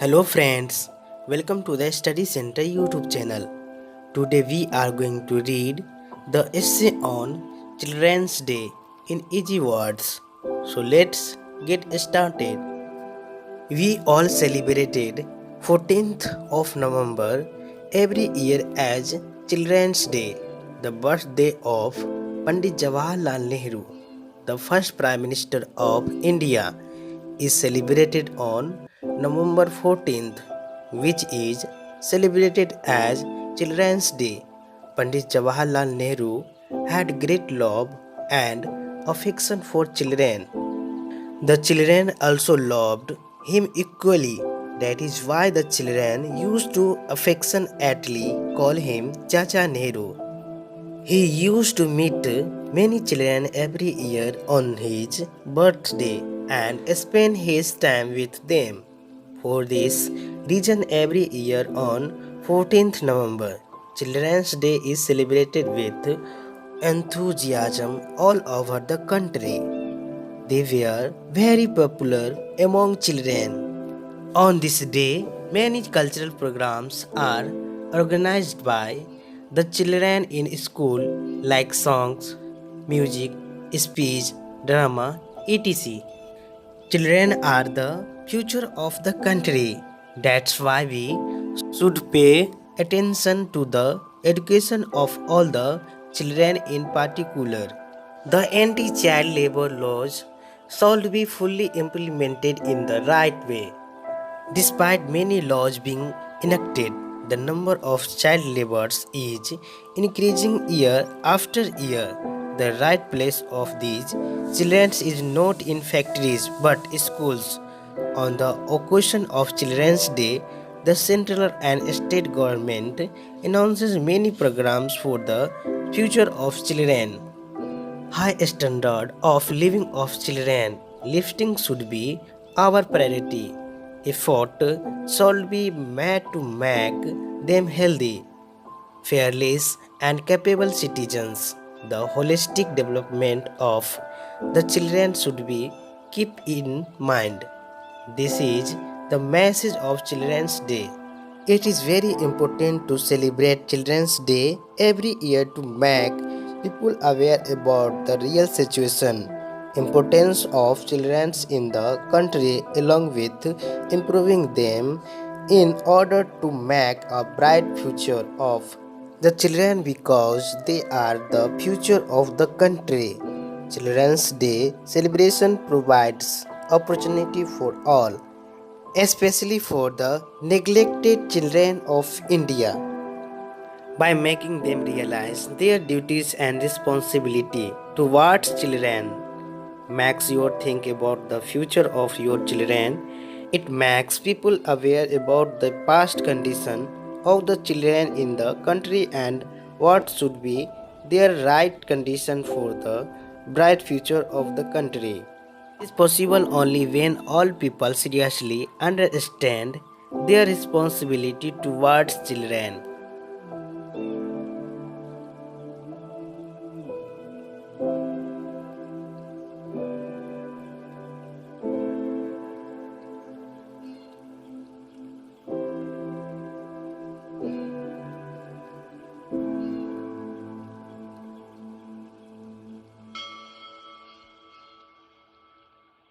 Hello friends, welcome to the Study Center YouTube channel. Today we are going to read the essay on Children's Day in easy words. So let's get started. We all celebrated 14th of November every year as Children's Day, the birthday of Pandit Jawaharlal Nehru, the first Prime Minister of India, is celebrated on November 14th, which is celebrated as Children's Day. Pandit Jawaharlal Nehru had great love and affection for children. The children also loved him equally. That is why the children used to affectionately call him Chacha Nehru. He used to meet many children every year on his birthday and spend his time with them. For this reason, every year on 14th November, Children's Day is celebrated with enthusiasm all over the country. They were very popular among children. On this day, many cultural programs are organized by the children in school like songs, music, speech, drama, etc. Children are the future of the country. That's why we should pay attention to the education of all the children in particular. The anti-child labor laws should be fully implemented in the right way. Despite many laws being enacted, the number of child laborers is increasing year after year. The right place of these children is not in factories but schools. On the occasion of Children's Day, the central and state government announces many programs for the future of children. High standard of living of children lifting should be our priority. Effort should be made to make them healthy, fearless, and capable citizens. The holistic development of the children should be kept in mind. This is the message of Children's Day. It is very important to celebrate Children's Day every year to make people aware about the real situation, importance of children in the country along with improving them in order to make a bright future of the children because they are the future of the country. Children's Day celebration provides opportunity for all, especially for the neglected children of India, by making them realize their duties and responsibility towards children. Makes you think about the future of your children. It makes people aware about the past condition of the children in the country and what should be their right condition for the bright future of the country. It is possible only when all people seriously understand their responsibility towards children.